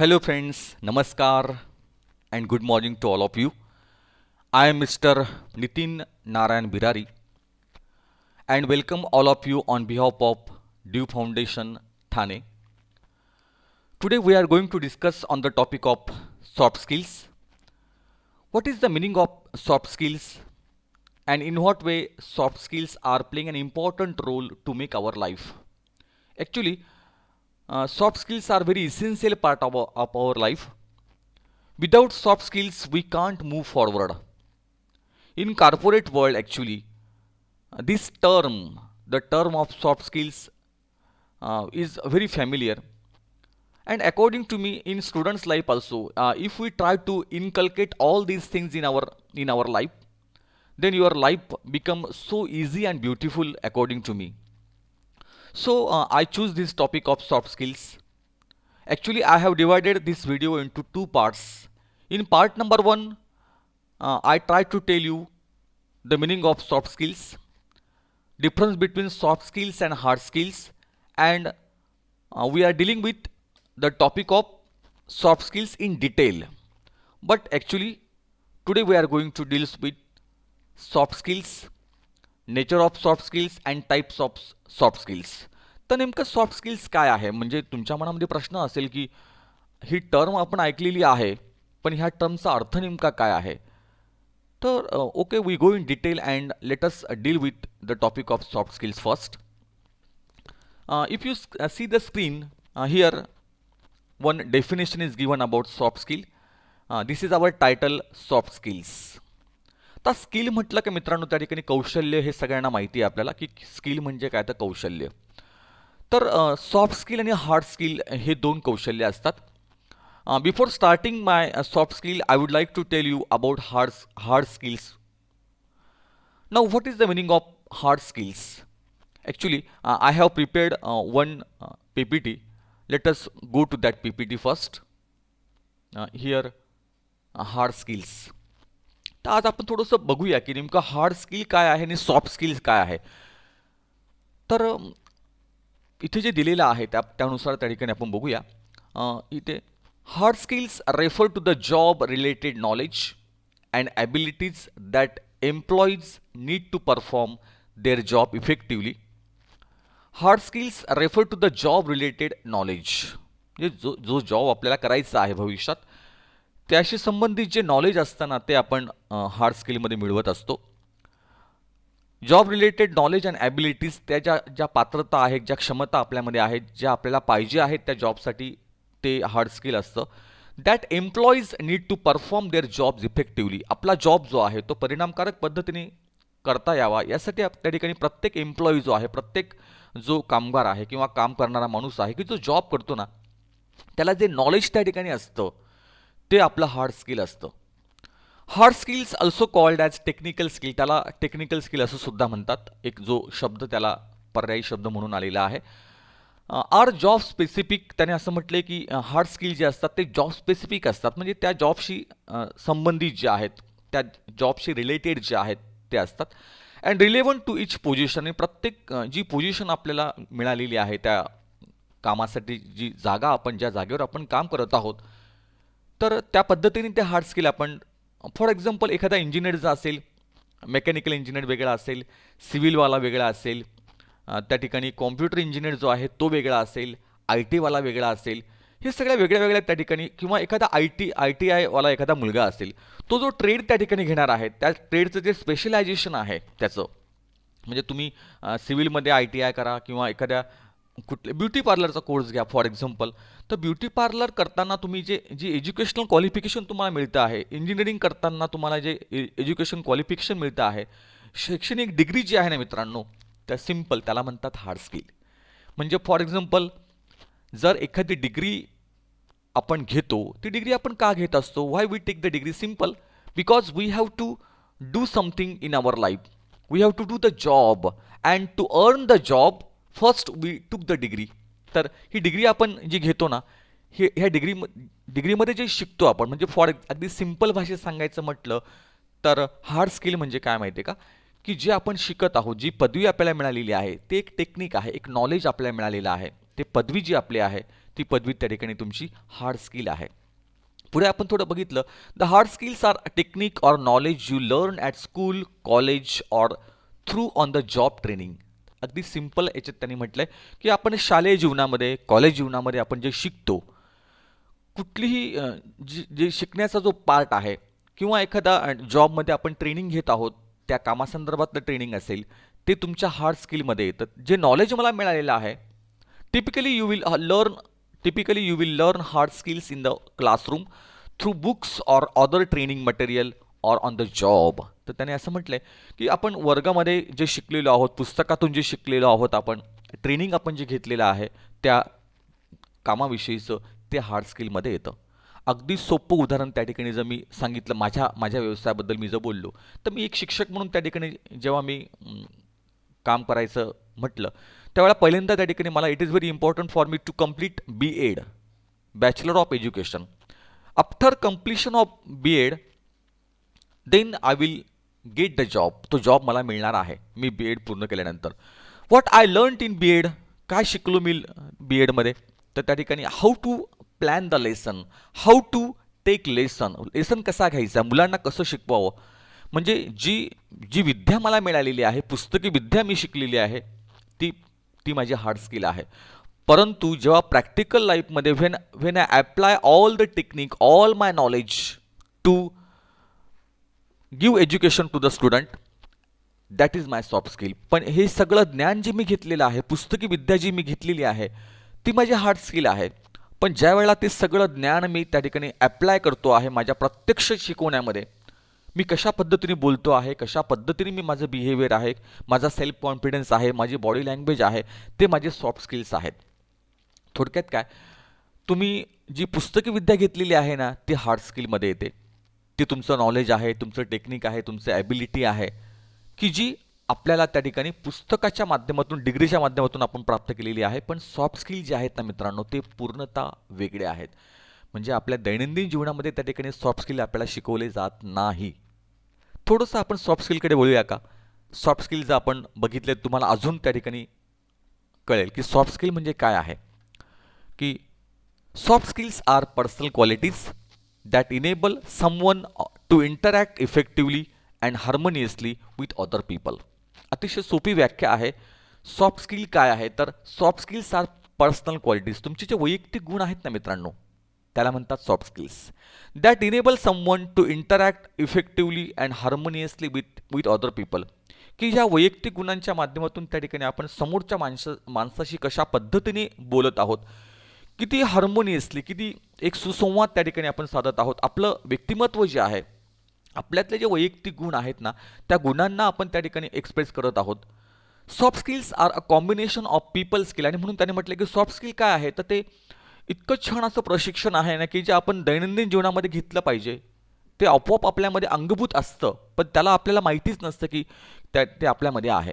Hello, friends. Namaskar and good morning to all of you. I am Mr. Nitin Narayan Birari and welcome all of you on behalf of Dew Foundation, Thane. Today, we are going to discuss on the topic of soft skills. What is the meaning of soft skills and in what way soft skills are playing an important role to make our life? Actually, soft skills are very essential part of our life. Without soft skills, we can't move forward. In corporate world, actually, this term, the term of soft skills, is very familiar. And according to me, in students' life also, if we try to inculcate all these things in our life, then your life become so easy and beautiful, according to me. So I choose this topic of soft skills. Actually, I have divided this video into two parts. In part number one, I try to tell you the meaning of soft skills, difference between soft skills and hard skills, and we are dealing with the topic of soft skills in detail. But actually, today we are going to deal with soft skills, nature of soft skills and types of soft skills. तर नेमकं soft skills काय आहे? म्हणजे तुमच्या मनामध्ये प्रश्न असेल की ही टर्म आपण ऐकलेली आहे, पण ह्या टर्मचा अर्थ नेमका काय आहे? तर okay, we go in detail and let us deal with the topic of soft skills first. If you see the screen, here one definition is given about soft skill. This is our title, soft skills. आता skill म्हटलं की मित्रांनो, त्या ठिकाणी कौशल्य हे सगळ्यांना माहिती आहे आपल्याला की स्किल म्हणजे काय, तर कौशल्य. तर सॉफ्ट स्किल आणि हार्ड स्किल हे दोन कौशल्य असतात. Before starting my soft skill, I would like to tell you about hard skills. Now what is the meaning of hard skills? Actually, I have prepared one PPT. Let us go to that PPT first. Here, hard skills. तर आज आपण थोडंसं बघूया की नेमकं hard skill काय आहे आणि सॉफ्ट स्किल्स काय आहे. तर इथे जे दिलेलं आहे त्यानुसार त्या ठिकाणी आपण बघूया. इथे hard skills refer to the job related knowledge and abilities that employees need to perform their job effectively. Hard skills refer to the job related knowledge, म्हणजे जो जॉब आपल्याला करायचा आहे भविष्यात त्याशी संबंधित जे नॉलेज असतं ना, ते आपण हार्ड स्किलमध्ये मिळवत असतो. Job related knowledge and abilities, त्या ज्या पात्रता आहेत, ज्या क्षमता आपल्यामध्ये आहेत, ज्या आपल्याला पाहिजे आहेत त्या जॉबसाठी, ते हार्ड स्किल असतं. That employees need to perform their jobs effectively. आपला जॉब जो आहे तो परिणामकारक पद्धतीने करता यावा यासाठी त्या ठिकाणी प्रत्येक एम्प्लॉई जो आहे, प्रत्येक जो कामगार आहे किंवा काम करणारा माणूस आहे की जो जॉब करतो ना, त्याला जे नॉलेज त्या ठिकाणी असतं ते आपलं हार्ड स्किल असतं. Hard skills also called as technical skill, त्याला टेक्निकल स्किल असं सुद्धा म्हणतात. एक जो शब्द त्याला पर्यायी शब्द म्हणून आलेला आहे. आर जॉब स्पेसिफिक, त्याने असं म्हटलं की हार्ड स्किल जे असतात ते जॉब स्पेसिफिक असतात, म्हणजे त्या जॉबशी संबंधित जे आहेत, त्या जॉबशी रिलेटेड जे आहेत ते असतात. And relevant to each position, आणि प्रत्येक जी पोझिशन आपल्याला मिळालेली आहे त्या कामासाठी, जी जागा आपण ज्या जागेवर आपण काम करत आहोत, तर त्या पद्धतीने ते हार्ड स्किल आपण, फॉर एक्झाम्पल एखादा इंजिनियर जर असेल, मेकॅनिकल इंजिनियर वेगळा असेल, सिव्हिलवाला वेगळा असेल, त्या ठिकाणी कॉम्प्युटर इंजिनियर जो आहे तो वेगळा असेल, आय टीवाला वेगळा असेल, हे सगळ्या वेगळ्या वेगळ्या त्या ठिकाणी, किंवा एखादा आय टी आयवाला एखादा मुलगा असेल, तो जो ट्रेड त्या ठिकाणी घेणार आहे त्या ट्रेडचं जे स्पेशलायझेशन आहे त्याचं, म्हणजे तुम्ही सिव्हिलमध्ये आय टी आय करा किंवा एखाद्या कुठल्या ब्युटी पार्लरचा कोर्स घ्या फॉर एक्झाम्पल, तर ब्युटी पार्लर करताना तुम्ही जी एज्युकेशनल क्वालिफिकेशन तुम्हाला मिळतं आहे, इंजिनिअरिंग करताना तुम्हाला जे एज्युकेशन क्वालिफिकेशन मिळतं आहे, शैक्षणिक डिग्री जी आहे ना मित्रांनो, त्या सिम्पल त्याला म्हणतात हार्ड स्किल. म्हणजे फॉर एक्झाम्पल जर एखादी डिग्री आपण घेतो, ती डिग्री आपण का घेत असतो? Why we take the degree? Simple, because we have to do something in our life, we have to do the job and to earn the job first we took the degree. तर ही degree आपण जी घेतो ना, ह्या डिग्रीमध्ये जे शिकतो आपण, म्हणजे फॉर अगदी सिम्पल भाषेत सांगायचं म्हटलं तर हार्ड स्किल म्हणजे काय माहिती आहे का, की जे आपण शिकत आहोत, जी पदवी आपल्याला मिळालेली आहे, ते एक टेक्निक आहे, एक नॉलेज आपल्याला मिळालेलं आहे, ते पदवी जी आपली आहे ती पदवी त्या ठिकाणी तुमची हार्ड स्किल आहे. पुढे आपण थोडं बघितलं, the hard skills are technique or knowledge you learn at school, college or through on the job training. अगदी सिम्पल याच्यात त्यांनी म्हटलंय की आपण शालेय जीवनामध्ये, कॉलेज जीवनामध्ये आपण जे शिकतो, कुठलीही जे शिकण्याचा जो पार्ट आहे किंवा एखादा जॉबमध्ये आपण ट्रेनिंग घेत आहोत, त्या कामासंदर्भातलं ट्रेनिंग असेल, ते तुमच्या हार्ड स्किलमध्ये येतं. जे नॉलेज मला मिळालेलं आहे, typically you will learn typically you will learn hard skills in the classroom through books or other training material or on the job. तर त्याने असं म्हटलंय की आपण वर्गामध्ये जे शिकलेलो आहोत, पुस्तकातून जे शिकलेलो आहोत, आपण ट्रेनिंग आपण जे घेतलेलं आहे त्या कामाविषयीचं ते हार्ड स्किलमध्ये येतं. अगदी सोपं उदाहरण त्या ठिकाणी जर मी सांगितलं, माझ्या व्यवसायाबद्दल मी जर बोललो, तर मी एक शिक्षक म्हणून त्या ठिकाणी जेव्हा मी काम करायचं म्हटलं, त्यावेळेला पहिल्यांदा त्या ठिकाणी मला it is very important for me to complete BEd, bachelor of education. After completion of BEd then I will get the job. तो जॉब मला मिळणार आहे मी BEd पूर्ण केल्यानंतर. What I learn in BEd, काय शिकलो मी BEdमध्ये, तर त्या ठिकाणी how to plan the lesson, how to take lesson कसा घ्यायचा, मुलांना कसं शिकवावं. म्हणजे जी जी विद्या मला मिळालेली आहे, पुस्तकी विद्या मी शिकलेली आहे, ती ती माझी हार्ड स्किल आहे. परंतु जेव्हा प्रॅक्टिकल लाईफमध्ये when I apply all the technique, all my knowledge to give education to the student, that is my soft skill. पण हे सगळं ज्ञान जे मी घेतलेलं आहे, पुस्तकी विद्या जी मी घेतलेली आहे, ती माझी हार्ड स्किल आहे. पण ज्या वेळेला ते सगळं ज्ञान मी त्या ठिकाणी ॲप्लाय करतो आहे माझ्या प्रत्यक्ष शिकवण्यामध्ये, मी कशा पद्धतीने बोलतो आहे, कशा पद्धतीने मी माझं बिहेवियर आहे, माझा सेल्फ कॉन्फिडन्स आहे, माझी बॉडी लँग्वेज आहे, ते माझे सॉफ्ट स्किल्स आहेत. थोडक्यात काय, तुम्ही जी पुस्तकी विद्या घेतलेली आहे ना, ती हार्ड स्किलमध्ये येते. ती तुमचं नॉलेज आहे, तुमचं टेक्निक आहे, तुमचं ॲबिलिटी आहे, की जी आपल्याला त्या ठिकाणी पुस्तकाच्या माध्यमातून, डिग्रीच्या माध्यमातून आपण प्राप्त केलेली आहे. पण सॉफ्ट स्किल जे आहेत ना मित्रांनो, ते पूर्णतः वेगळे आहेत. म्हणजे आपल्या दैनंदिन जीवनामध्ये त्या ठिकाणी सॉफ्ट स्किल आपल्याला शिकवले जात नाही. थोडंसं आपण सॉफ्ट स्किलकडे बोलूया का? सॉफ्ट स्किल जर आपण बघितले, तुम्हाला अजून त्या ठिकाणी कळेल की सॉफ्ट स्किल म्हणजे काय आहे. की soft skills are personal qualities that enable someone to interact effectively and harmoniously with other people. अतिशय सोपी व्याख्या आहे. सॉफ्ट स्किल काय आहे, तर soft skills are personal qualities, तुमचे जे वैयक्तिक गुण आहेत ना मित्रांनो, त्याला म्हणतात soft skills. That enable someone to interact effectively and harmoniously with other people, की ह्या वैयक्तिक गुणांच्या माध्यमातून त्या ठिकाणी आपण समोरच्या माणसाशी कशा पद्धतीने बोलत आहोत, किती हार्मोनियसली, किती एक सुसंवाद त्या ठिकाणी आपण साधत आहोत. आपलं व्यक्तिमत्व जे आहे, आपल्यातले जे वैयक्तिक गुण आहेत ना, त्या गुणांना आपण त्या ठिकाणी एक्सप्रेस करत आहोत. Soft skills are a combination of people skill. आणि म्हणून त्याने म्हटलं की सॉफ्ट स्किल काय आहे, तर ते इतकं छान असं प्रशिक्षण आहे ना, की जे आपण दैनंदिन जीवनामध्ये घेतलं पाहिजे. ते आपोआप आपल्यामध्ये अंगभूत असतं, पण त्याला आपल्याला माहितीच नसतं की ते आपल्यामध्ये आहे.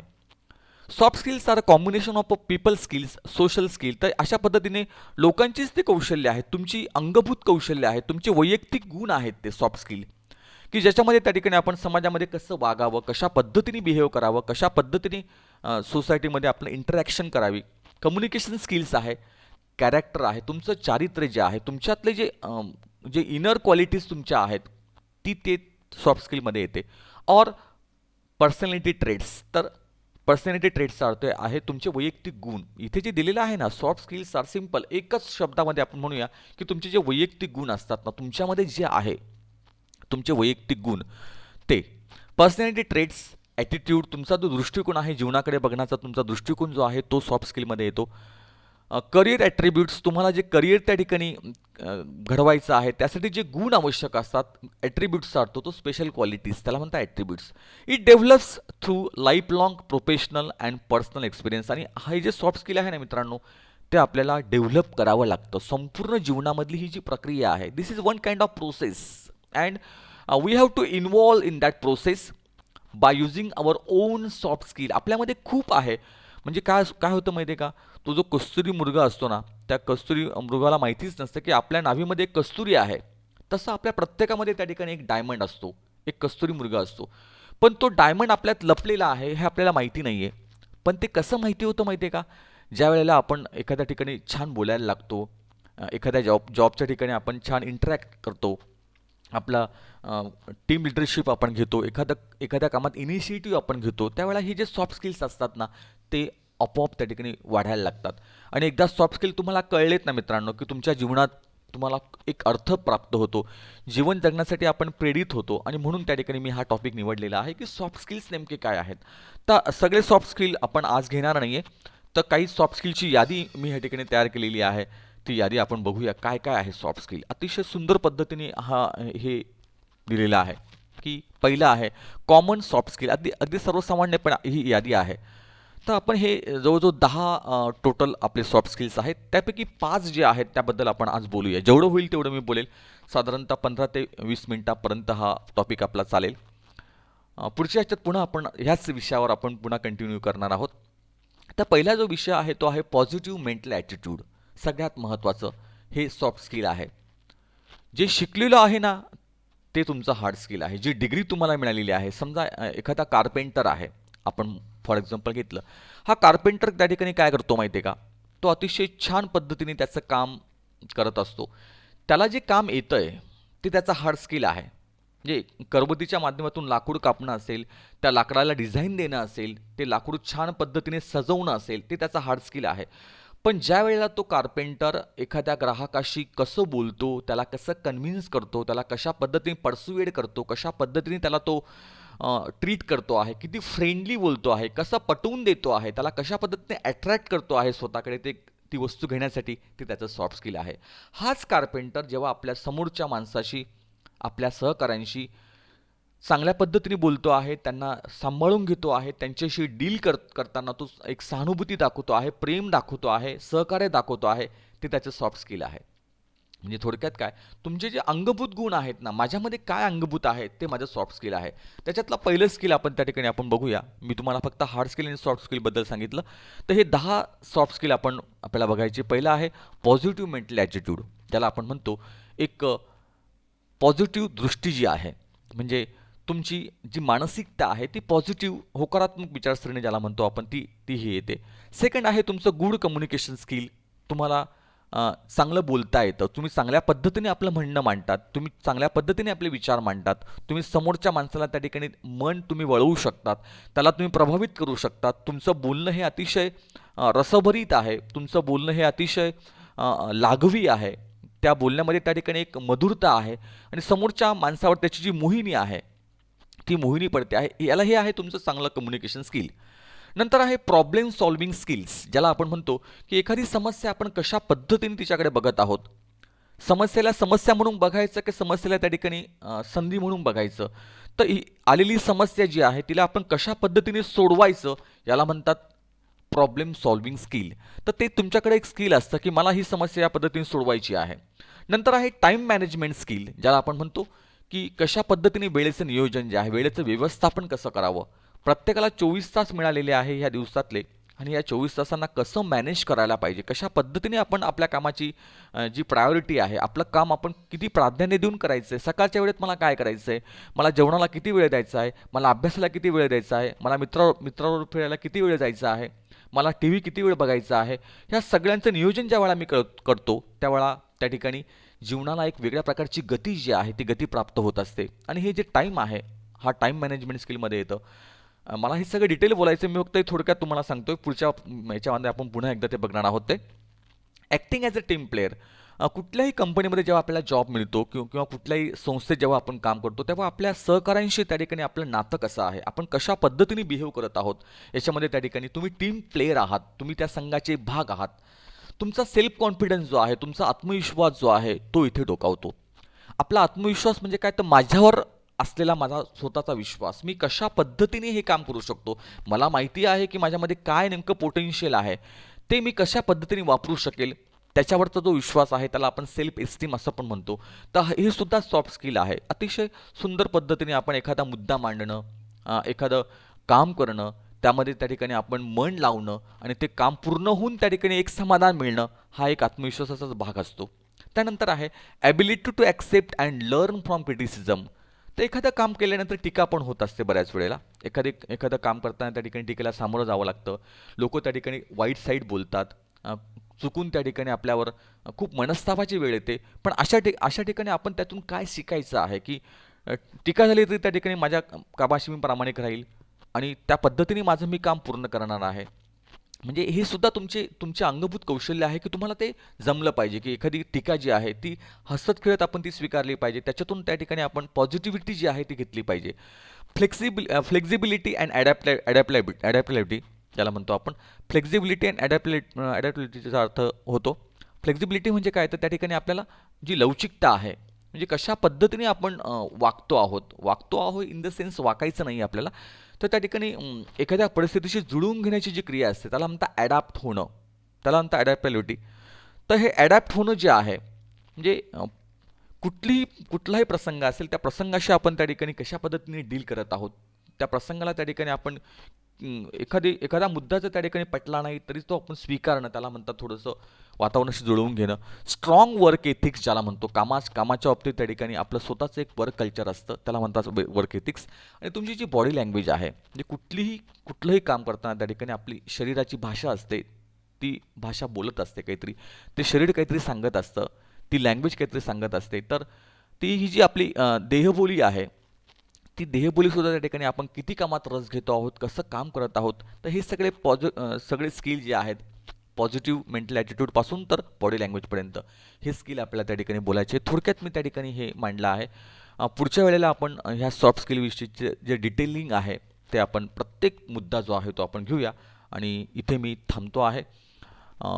Soft skills are a combination of people skills, social skill. तर अशा पद्धतीने लोकांचीच ते कौशल्य आहेत, तुमची अंगभूत कौशल्य आहेत, तुमचे वैयक्तिक गुण आहेत ते सॉफ्ट स्किल, की ज्याच्यामध्ये त्या ठिकाणी आपण समाजामध्ये कसं वागावं, कशा पद्धतीने बिहेव करावं, कशा पद्धतीने सोसायटीमध्ये आपलं इंटरॅक्शन करावी. कम्युनिकेशन स्किल्स आहे, कॅरेक्टर आहे, तुमचं चारित्र्य जे आहे, तुमच्यातले जे इनर क्वालिटीज तुमच्या आहेत, ते सॉफ्ट स्किलमध्ये येते. और पर्सनॅलिटी ट्रेट्स, तर पर्सनॅलिटी ट्रेट्सचा अर्थ आहे तुमचे वैयक्तिक गुण. इथे जे दिलेलं आहे ना, सॉफ्ट स्किल्स आर सिम्पल, एकच शब्दामध्ये आपण म्हणूया की तुमचे जे वैयक्तिक गुण असतात ना, तुमच्यामध्ये जे आहे तुमचे वैयक्तिक गुण, ते पर्सनॅलिटी ट्रेट्स, ॲटिट्यूड, तुमचा जो दृष्टिकोन आहे जीवनाकडे बघण्याचा, तुमचा दृष्टिकोन जो आहे तो सॉफ्ट स्किलमध्ये येतो. करिअर ॲट्रिब्यूट्स, तुम्हाला जे करिअर त्या ठिकाणी घडवायचं आहे त्यासाठी जे गुण आवश्यक असतात, ॲट्रिब्यूट्सचा अर्थ तो स्पेशल क्वालिटीज, त्याला म्हणतात attributes. It develops through life long professional and personal experience. आणि हे जे सॉफ्ट स्किल आहे ना मित्रांनो, ते आपल्याला डेव्हलप करावं लागतं. संपूर्ण जीवनामधली ही जी प्रक्रिया आहे, this is one kind of process and we have to involve in that process by using our own soft skill. आपल्यामध्ये खूप आहे. म्हणजे काय होतं माहिती आहे का, तो जो कस्तुरी मृग असतो ना, त्या कस्तुरी मृगाला माहितीच नसतं की आपल्या नाभीमध्ये एक कस्तुरी आहे. तसं आपल्या प्रत्येकामध्ये त्या ठिकाणी एक डायमंड असतो, एक कस्तुरी मृग असतो. पण तो डायमंड आपल्यात लपलेला आहे हे आपल्याला माहिती नाही आहे. पण ते कसं माहिती होतं माहिती आहे का, ज्या वेळेला आपण एखाद्या ठिकाणी छान बोलायला लागतो, एखाद्या जॉबच्या ठिकाणी आपण छान इंटरॅक्ट करतो, आपला टीम लिडरशिप आपण घेतो, एखाद्या कामात इनिशिएटिव्ह आपण घेतो, त्यावेळेला हे जे सॉफ्ट स्किल्स असतात ना, ते आपोआप त्या ठिकाणी वाढायला लागतात. आणि एकदा सॉफ्ट स्किल तुम्हाला कळलेत ना मित्रांनो, की तुमच्या जीवनात तुम्हाला एक अर्थ प्राप्त होतो, जीवन जगण्यासाठी आपण प्रेरित होतो. आणि म्हणून त्या ठिकाणी मी हा टॉपिक निवडलेला आहे की सॉफ्ट स्किल्स नेमके काय आहेत. तर सगळे सॉफ्ट स्किल आपण आज घेणार नाही आहे, तर काही सॉफ्ट स्किलची यादी मी ह्या ठिकाणी तयार केलेली आहे. ती यादी आपण बघूया काय काय आहे सॉफ्ट स्किल. अतिशय सुंदर पद्धतीने हे दिलेलं आहे की पहिलं आहे कॉमन सॉफ्ट स्किल. अगदी अगदी सर्वसामान्यपणे ही यादी आहे. तर आपण हे जवळजवळ 10 टोटल आपले सॉफ्ट स्किल्स आहेत, त्यापैकी 5 जे आहेत त्याबद्दल आपण आज बोलूया. जेवढं होईल तेवढं मी बोलेल. साधारणतः 15 ते 20 मिनिटापर्यंत हा टॉपिक आपला चालेल. पुढच्या ह्याच्यात पुन्हा आपण ह्याच विषयावर आपण पुन्हा कंटिन्यू करणार आहोत. तर पहिला जो विषय आहे तो आहे पॉझिटिव्ह मेंटल ॲटिट्यूड. सगळ्यात महत्त्वाचं हे सॉफ्ट स्किल आहे. जे शिकलेलं आहे ना, ते तुमचं हार्ड स्किल आहे. जी डिग्री तुम्हाला मिळालेली आहे, समजा एखादा कार्पेंटर आहे, आपण फॉर एक्झाम्पल घेतलं. हा कार्पेंटर त्या ठिकाणी काय करतो माहिती आहे का, तो अतिशय छान पद्धतीने त्याचं काम करत असतो. त्याला जे काम येतं आहे ते त्याचा हार्ड स्किल आहे. म्हणजे करवतीच्या माध्यमातून लाकूड कापणं असेल, त्या लाकडाला डिझाईन देणं असेल, ते लाकूड छान पद्धतीने सजवणं असेल, ते त्याचा हार्ड स्किल आहे. पण ज्या वेळेला तो कार्पेंटर एखाद्या ग्राहकाशी कसं बोलतो, त्याला कसं कन्व्हिन्स करतो, त्याला कशा पद्धतीने पर्सुएड करतो, कशा पद्धतीने त्याला तो ट्रीट करतो आहे, किती फ्रेंडली बोलतो आहे, कसं पटवून देतो आहे, त्याला कशा पद्धतीने अट्रॅक्ट करतो आहे स्वतःकडे, ती वस्तू घेण्यासाठी, ते त्याचं सॉफ्ट स्किल आहे. हाच कार्पेंटर जेव्हा आपल्या समोरच्या माणसाशी, आपल्या सहकाऱ्यांशी चांगल्या पद्धतीने बोलतो आहे, त्यांना सांभाळून घेतो आहे, त्यांच्याशी डील करताना तो एक सहानुभूती दाखवतो आहे, प्रेम दाखवतो आहे, सहकार्य दाखवतो आहे, ते त्याचं सॉफ्ट स्किल आहे. म्हणजे थोडक्यात काय, तुमचे जे अंगभूत गुण आहेत ना, माझ्यामध्ये काय अंगभूत आहे ते माझं सॉफ्ट स्किल आहे. त्याच्यातलं पहिलं स्किल आपण त्या ठिकाणी आपण बघूया. मी तुम्हाला फक्त हार्ड स्किल आणि सॉफ्ट स्किलबद्दल सांगितलं. तर हे 10 सॉफ्ट स्किल आपण आपल्याला बघायचे. पहिलं आहे पॉझिटिव्ह मेंटल ॲटिट्यूड. त्याला आपण म्हणतो एक पॉझिटिव्ह दृष्टी जी आहे, म्हणजे तुमची जी मानसिकता आहे ती पॉझिटिव्ह होकारात्मक विचारसरणी ज्याला म्हणतो आपण, ती ही येते. सेकंड आहे तुमचं गुड कम्युनिकेशन स्किल. तुम्हाला चांगलं बोलता येतं, तुम्ही चांगल्या पद्धतीने आपलं म्हणणं मांडतात, तुम्ही चांगल्या पद्धतीने आपले विचार मांडतात, तुम्ही समोरच्या माणसाला त्या ठिकाणी मन तुम्ही वळवू शकतात, त्याला तुम्ही प्रभावित करू शकतात. तुमचं बोलणं हे अतिशय रसभरीत आहे, तुमचं बोलणं हे अतिशय लाघवी आहे, त्या बोलण्यामध्ये त्या ठिकाणी एक मधुरता आहे आणि समोरच्या माणसावर त्याची जी मोहिनी आहे ती मोहिनी पडते आहे. याला हे आहे तुमचं चांगलं कम्युनिकेशन स्किल. नंतर आहे प्रॉब्लेम सॉल्विंग स्किल्स, ज्याला आपण म्हणतो की एखादी समस्या आपण कशा पद्धतीने तिच्याकडे बघत आहोत. समस्येला समस्या म्हणून बघायचं की समस्येला त्या ठिकाणी संधी म्हणून बघायचं. तर ही आलेली समस्या जी आहे तिला आपण कशा पद्धतीने सोडवायचं, याला म्हणतात प्रॉब्लेम सॉल्विंग स्किल. तर ते तुमच्याकडे एक स्किल असतं की मला ही समस्या या पद्धतीने सोडवायची आहे. नंतर आहे टाईम मॅनेजमेंट स्किल, ज्याला आपण म्हणतो की कशा पद्धतीने वेळेचं नियोजन जे आहे, वेळेचं व्यवस्थापन कसं करावं. प्रत्येकाला 24 तास मिळालेले आहे ह्या दिवसातले, आणि या 24 तासांना कसं मॅनेज करायला पाहिजे, कशा पद्धतीने आपण आपल्या कामाची जी प्रायोरिटी आहे, आपलं काम आपण किती प्राधान्य देऊन करायचं आहे, सकाळच्या वेळेत मला काय करायचं आहे, मला जेवणाला किती वेळ द्यायचा आहे, मला अभ्यासाला किती वेळ द्यायचा आहे, मला मित्रावर फिरायला किती वेळ जायचा आहे, मला टी व्ही किती वेळ बघायचा आहे. ह्या सगळ्यांचं नियोजन ज्यावेळेला मी करतो त्यावेळेला त्या ठिकाणी जीवनाला एक वेगळ्या प्रकारची गती जी आहे ती गती प्राप्त होत असते. आणि हे जे टाईम आहे, हा टाईम मॅनेजमेंट स्किलमध्ये येतं. मला हे सगळं डिटेल बोलायचं, मी फक्त थोडक्यात तुम्हाला सांगतोय. पुढच्या याच्यामध्ये आपण पुन्हा एकदा ते बघणार आहोत. ते acting as a team player. कुठल्याही कंपनीमध्ये जेव्हा आपल्याला जॉब मिळतो किंवा कुठल्याही संस्थेत जेव्हा आपण काम करतो, तेव्हा आपल्या सहकाऱ्यांशी त्या ठिकाणी आपलं नातं कसं आहे, आपण कशा पद्धतीने बिहेव करत आहोत, याच्यामध्ये त्या ठिकाणी तुम्ही टीम प्लेअर आहात, तुम्ही त्या संघाचे भाग आहात. तुमचा सेल्फ कॉन्फिडन्स जो आहे, तुमचा आत्मविश्वास जो आहे, तो इथे डोकावतो. आपला आत्मविश्वास म्हणजे काय, तर माझ्यावर असलेला माझा स्वतःचा विश्वास, मी कशा पद्धतीने हे काम करू शकतो, मला माहिती आहे की माझ्यामध्ये काय नेमकं पोटेन्शियल आहे, ते मी कशा पद्धतीने वापरू शकेल, त्याच्यावरचा जो विश्वास आहे त्याला आपण सेल्फ एस्टीम असं पण म्हणतो. तर हे सुद्धा सॉफ्ट स्किल आहे. अतिशय सुंदर पद्धतीने आपण एखादा मुद्दा मांडणं, एखादं काम करणं, त्यामध्ये त्या ठिकाणी आपण मन लावणं आणि ते काम पूर्ण होऊन त्या ठिकाणी एक समाधान मिळणं, हा एक आत्मविश्वासाचाच भाग असतो. त्यानंतर आहे ability to accept and learn from criticism. तर एखादं काम केल्यानंतर टीका पण होत असते बऱ्याच वेळेला. एखादं काम करताना त्या ठिकाणी टीकेला सामोरं जावं लागतं. लोकं त्या ठिकाणी वाईट साईड बोलतात. अ, चुकून त्या ठिकाणी आपल्यावर खूप मनस्तापाची वेळ येते. पण अशा ठिकाणी आपण त्यातून काय शिकायचं आहे, की अ, टीका झाली तरी त्या ठिकाणी माझ्या कामाशी मी प्रामाणिक राहील आणि त्या पद्धतीने माझं मी काम पूर्ण करणार आहे. म्हणजे हे सुद्धा तुमचे अंगभूत कौशल्य आहे, की तुम्हाला ते जमलं पाहिजे, की एखादी टीका जी आहे ती हसत-खेळत आपण ती स्वीकारली पाहिजे. त्याच्यातून त्या ठिकाणी आपण पॉझिटिव्हिटी जी आहे ती घेतली पाहिजे. फ्लेक्सिबिलिटी अँड अडॅप्टॅबिलिटी ज्याला म्हणतो आपण. फ्लेक्सिबिलिटी अँड अडॅप्टॅबिलिटीचा अर्थ होतो. फ्लेक्सिबिलिटी म्हणजे काय? तर त्या ठिकाणी आपल्याला जी लवचिकता आहे, म्हणजे कशा पद्धतीने आपण वागतो आहोत इन द सेन्स वाकायचं नाही आपल्याला. तर त्या ठिकाणी एखाद्या परिस्थितीशी जुळवून घेण्याची जी क्रिया असते त्याला म्हणतात ॲडॅप्ट होणं. त्याला म्हणतात ॲडॅप्टॅबिलिटी. तर हे ॲडॅप्ट होणं जे आहे म्हणजे कुठलाही प्रसंग असेल त्या प्रसंगाशी आपण त्या ठिकाणी कशा पद्धतीने डील करत आहोत. त्या प्रसंगाला त्या ठिकाणी आपण एखादा मुद्दा जर त्या ठिकाणी पटला नाही तरी तो आपण स्वीकारणं त्याला म्हणतात थोडंसं वातावरणाशी जुळवून घेणं. स्ट्रॉंग वर्क एथिक्स ज्याला म्हणतो. कामाच्या बाबतीत त्या ठिकाणी आपलं स्वतःचं एक वर्क कल्चर असतं त्याला म्हणतात वर्क एथिक्स. आणि तुमची जी बॉडी लँग्वेज आहे म्हणजे कुठलंही काम करताना त्या ठिकाणी आपली शरीराची भाषा असते. ती भाषा बोलत असते काहीतरी. ते शरीर काहीतरी सांगत असतं. ती लँग्वेज काहीतरी सांगत असते. तर ती ही जी आपली देहबोली आहे ती देहबोलीसुद्धा त्या ठिकाणी आपण किती कामात रस घेतो आहोत, कसं काम करत आहोत. तर हे सगळे स्किल जे आहेत पॉझिटिव्ह मेंटल ॲटिट्यूडपासून तर बॉडी लँग्वेजपर्यंत हे स्किल आपल्याला त्या ठिकाणी बोलायचे. थोडक्यात मी त्या ठिकाणी हे मांडलं आहे. पुढच्या वेळेला आपण ह्या सॉफ्ट स्किलविषयीचे जे डिटेलिंग आहे ते आपण प्रत्येक मुद्दा जो आहे तो आपण घेऊया आणि इथे मी थांबतो आहे. अ,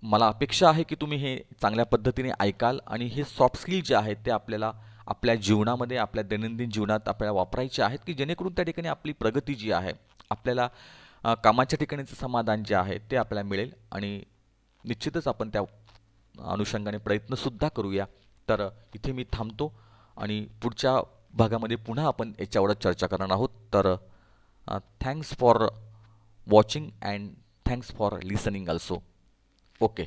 मला अपेक्षा आहे की तुम्ही हे चांगल्या पद्धतीने ऐकाल आणि हे सॉफ्ट स्किल जे आहेत ते आपल्याला आपल्या जीवनामध्ये आपल्या दैनंदिन जीवनात आपल्याला वापरायचे आहेत, की जेणेकरून त्या ठिकाणी आपली प्रगती जी आहे आपल्याला कामाच्या ठिकाणीचं समाधान जे आहे ते आपल्याला मिळेल आणि निश्चितच आपण त्या अनुषंगाने प्रयत्नसुद्धा करूया. तर इथे मी थांबतो आणि पुढच्या भागामध्ये पुन्हा आपण याच्यावरच चर्चा करणार आहोत. तर thanks for watching and thanks for listening also. Okay.